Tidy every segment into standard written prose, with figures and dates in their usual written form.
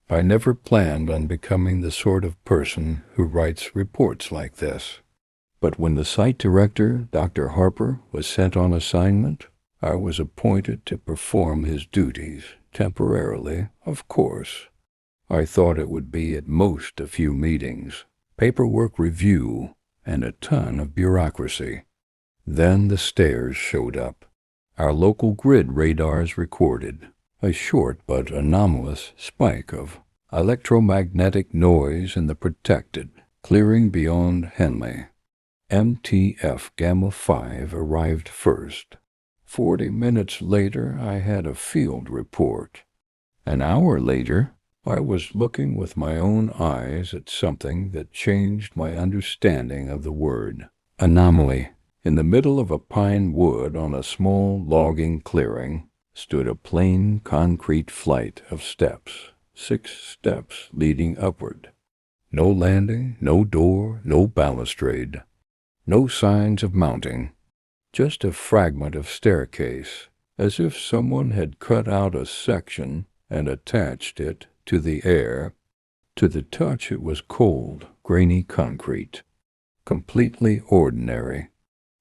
I never planned on becoming the sort of person who writes reports like this. But when the site director, Dr. Harper, was sent on assignment, I was appointed to perform his duties, temporarily, of course. I thought it would be at most a few meetings, paperwork review, and a ton of bureaucracy. Then the stairs showed up. Our local grid radars recorded a short but anomalous spike of electromagnetic noise in the protected clearing beyond Henley. MTF Gamma 5 arrived first. 40 minutes later, I had a field report. An hour later, I was looking with my own eyes at something that changed my understanding of the word anomaly. In the middle of a pine wood on a small logging clearing stood a plain concrete flight of steps, 6 steps leading upward. No landing, no door, no balustrade, no signs of mounting, just a fragment of staircase, as if someone had cut out a section and attached it to the air. To the touch it was cold, grainy concrete, completely ordinary.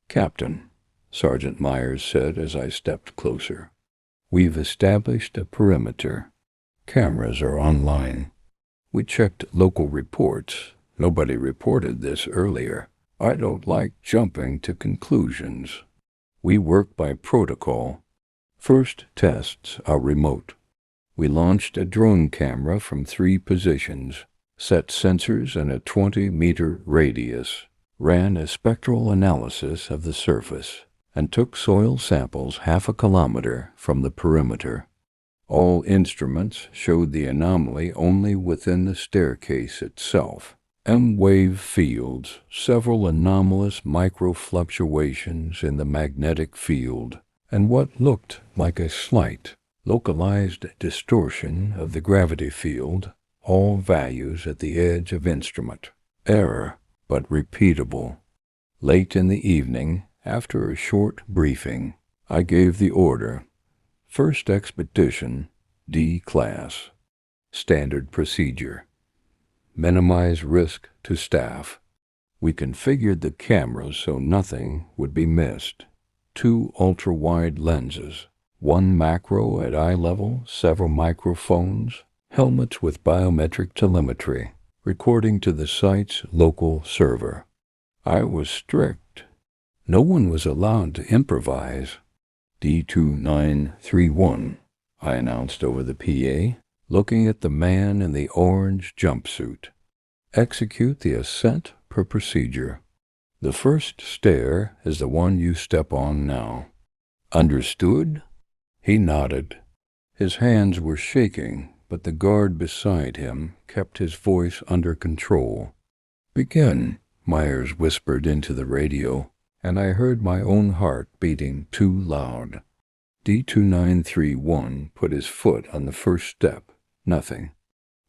"Captain," Sergeant Myers said as I stepped closer, "we've established a perimeter. Cameras are online. We checked local reports. Nobody reported this earlier. I don't like jumping to conclusions. We work by protocol. First tests are remote. We launched a drone camera from 3 positions, set sensors in a 20-meter radius, ran a spectral analysis of the surface, and took soil samples 1/2 kilometer from the perimeter. All instruments showed the anomaly only within the staircase itself. M-wave fields, several anomalous microfluctuations in the magnetic field, and what looked like a slight, localized distortion of the gravity field, all values at the edge of instrument. Error, but repeatable. Late in the evening, after a short briefing, I gave the order. First expedition, D class. Standard procedure. Minimize risk to staff. We configured the cameras so nothing would be missed. 2 ultra-wide lenses, 1 macro at eye level, several microphones, helmets with biometric telemetry, recording to the site's local server. I was strict. No one was allowed to improvise. D2931, I announced over the PA, looking at the man in the orange jumpsuit. Execute the ascent per procedure. The first stair is the one you step on now. Understood? He nodded. His hands were shaking, but the guard beside him kept his voice under control. Begin, Myers whispered into the radio, and I heard my own heart beating too loud. D2931 put his foot on the first step. Nothing.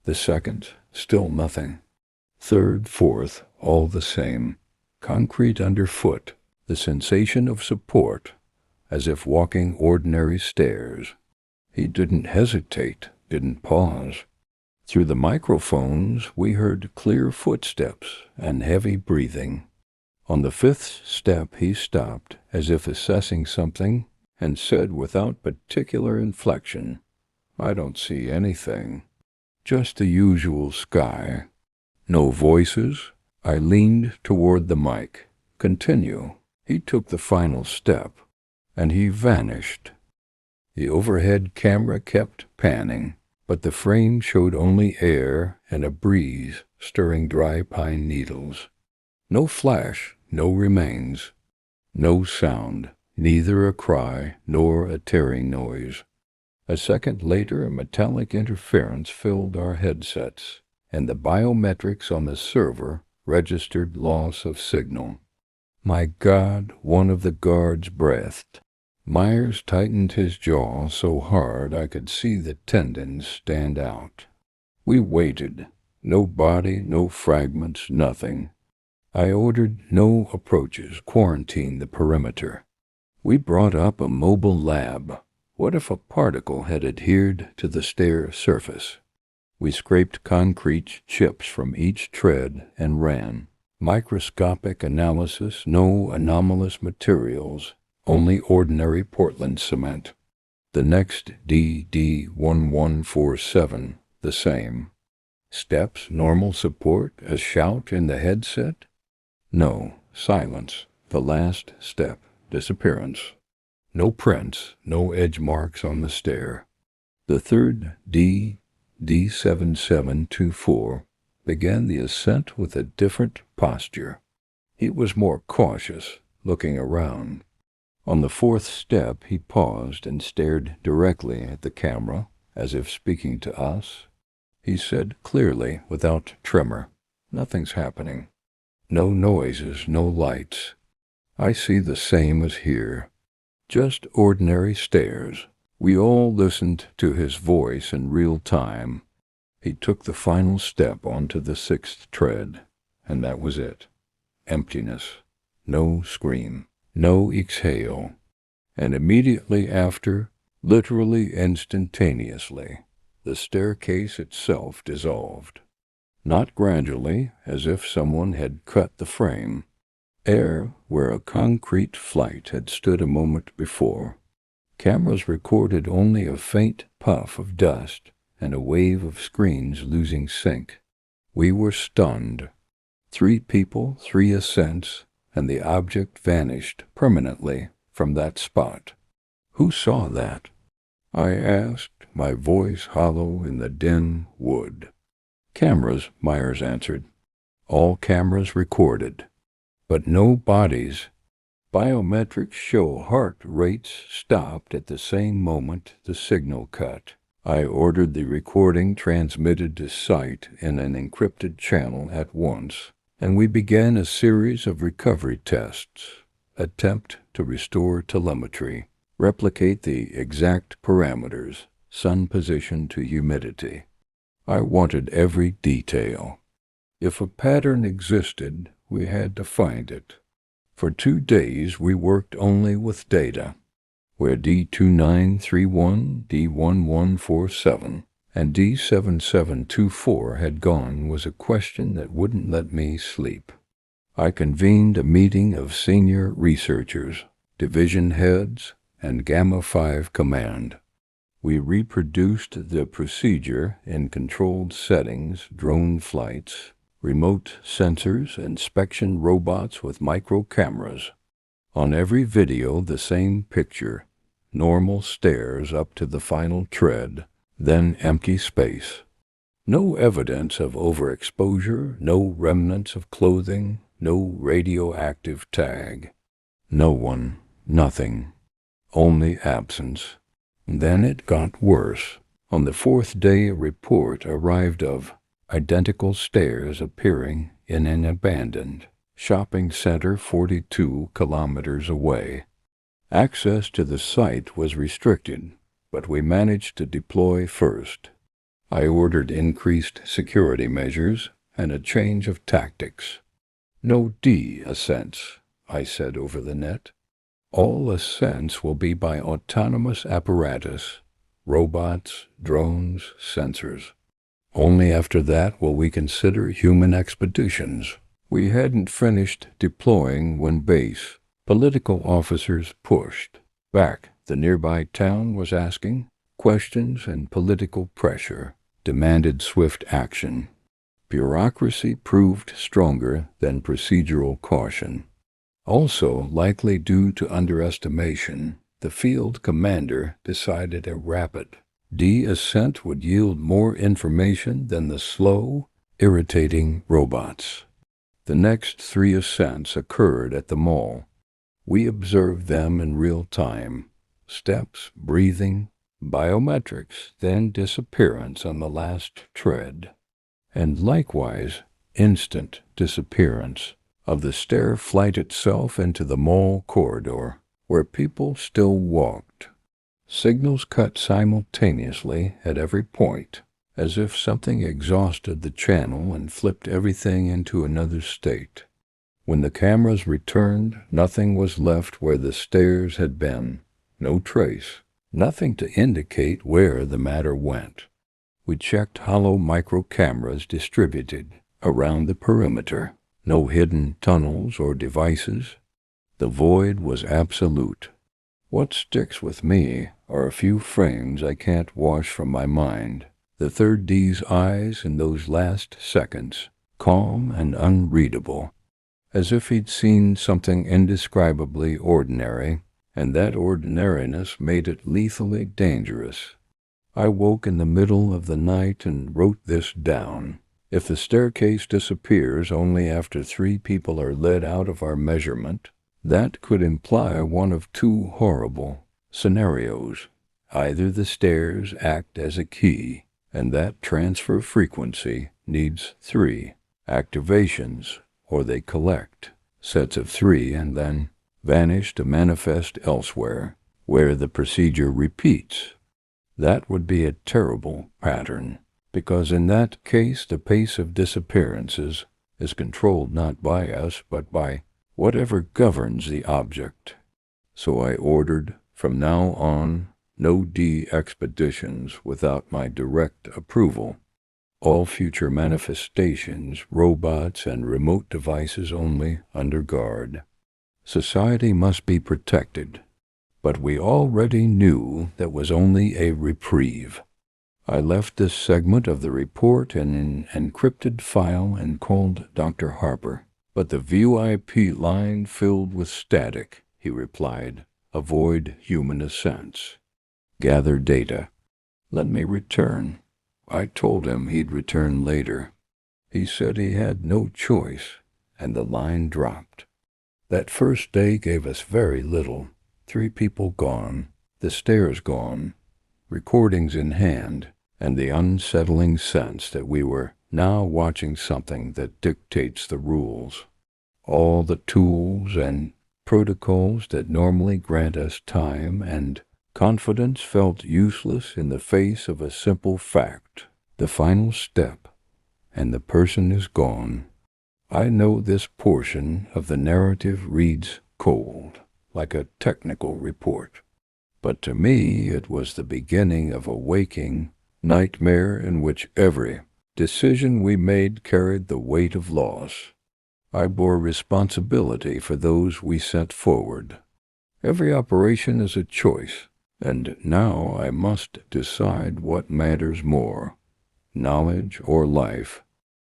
The second, still nothing. Third, fourth, all the same. Concrete underfoot, the sensation of support, as if walking ordinary stairs. He didn't hesitate, didn't pause. Through the microphones, we heard clear footsteps and heavy breathing. On the 5th step, he stopped, as if assessing something, and said without particular inflection, "I don't see anything. Just the usual sky." No voices. I leaned toward the mic. "Continue." He took the final step, and he vanished. The overhead camera kept panning, but the frame showed only air and a breeze stirring dry pine needles. No flash, no remains. No sound, neither a cry nor a tearing noise. A second later, a metallic interference filled our headsets, and the biometrics on the server registered loss of signal. My God, one of the guards breathed. Myers tightened his jaw so hard I could see the tendons stand out. We waited. No body, no fragments, nothing. I ordered no approaches, quarantined the perimeter. We brought up a mobile lab. What if a particle had adhered to the stair surface? We scraped concrete chips from each tread and ran. Microscopic analysis, no anomalous materials, only ordinary Portland cement. The next DD1147, the same. Steps, normal support, a shout in the headset? No, silence. The last step, disappearance. No prints, no edge marks on the stair. The third D7724 began the ascent with a different posture. He was more cautious, looking around. On the fourth step he paused and stared directly at the camera, as if speaking to us. He said clearly, without tremor, "Nothing's happening. No noises, no lights. I see the same as here. Just ordinary stairs." We all listened to his voice in real time. He took the final step onto the sixth tread, and that was it. Emptiness. No scream. No exhale. And immediately after, literally instantaneously, the staircase itself dissolved. Not gradually, as if someone had cut the frame. Air where a concrete flight had stood a moment before. Cameras recorded only a faint puff of dust and a wave of screens losing sync. We were stunned. 3 people, 3 ascents, and the object vanished permanently from that spot. Who saw that? I asked, my voice hollow in the dim wood. Cameras, Myers answered. All cameras recorded. But no bodies. Biometrics show heart rates stopped at the same moment the signal cut. I ordered the recording transmitted to site in an encrypted channel at once, and we began a series of recovery tests. Attempt to restore telemetry, replicate the exact parameters, sun position to humidity. I wanted every detail. If a pattern existed, we had to find it. For 2 days we worked only with data. Where D2931, D1147, and D7724 had gone was a question that wouldn't let me sleep. I convened a meeting of senior researchers, division heads, and Gamma 5 Command. We reproduced the procedure in controlled settings, drone flights, remote sensors, inspection robots with micro cameras. On every video the same picture, normal stairs up to the final tread, then empty space. No evidence of overexposure, no remnants of clothing, no radioactive tag. No one, nothing, only absence. Then it got worse. On the 4th day a report arrived of identical stairs appearing in an abandoned shopping center 42 kilometers away. Access to the site was restricted, but we managed to deploy first. I ordered increased security measures and a change of tactics. No ascents, I said over the net. All ascents will be by autonomous apparatus, robots, drones, sensors. Only after that will we consider human expeditions. We hadn't finished deploying when base. Political officers pushed. Back, the nearby town was asking. Questions and political pressure demanded swift action. Bureaucracy proved stronger than procedural caution. Also, likely due to underestimation, the field commander decided a rapid ascent would yield more information than the slow, irritating robots. The next 3 ascents occurred at the mall. We observed them in real time. Steps, breathing, biometrics, then disappearance on the last tread. And likewise, instant disappearance of the stair flight itself into the mall corridor, where people still walked. Signals cut simultaneously at every point, as if something exhausted the channel and flipped everything into another state. When the cameras returned, nothing was left where the stairs had been, no trace, nothing to indicate where the matter went. We checked hollow micro-cameras distributed around the perimeter. No hidden tunnels or devices. The void was absolute. What sticks with me are a few frames I can't wash from my mind. The third D's eyes in those last seconds, calm and unreadable, as if he'd seen something indescribably ordinary, and that ordinariness made it lethally dangerous. I woke in the middle of the night and wrote this down. If the staircase disappears only after 3 people are led out of our measurement, that could imply one of 2 horrible scenarios. Either the stairs act as a key, and that transfer frequency needs 3 activations, or they collect sets of 3 and then vanish to manifest elsewhere, where the procedure repeats. That would be a terrible pattern, because in that case the pace of disappearances is controlled not by us but by whatever governs the object. So I ordered, from now on, no D expeditions without my direct approval. All future manifestations, robots, and remote devices only under guard. Society must be protected, but we already knew that was only a reprieve. I left this segment of the report in an encrypted file and called Dr. Harper. But the VIP line filled with static, he replied. Avoid human ascents. Gather data. Let me return. I told him he'd return later. He said he had no choice, and the line dropped. That first day gave us very little. 3 people gone, the stairs gone, recordings in hand, and the unsettling sense that we were now watching something that dictates the rules. All the tools and protocols that normally grant us time and confidence felt useless in the face of a simple fact. The final step, and the person is gone. I know this portion of the narrative reads cold, like a technical report. But to me it was the beginning of a waking nightmare in which every decision we made carried the weight of loss. I bore responsibility for those we sent forward. Every operation is a choice, and now I must decide what matters more, knowledge or life.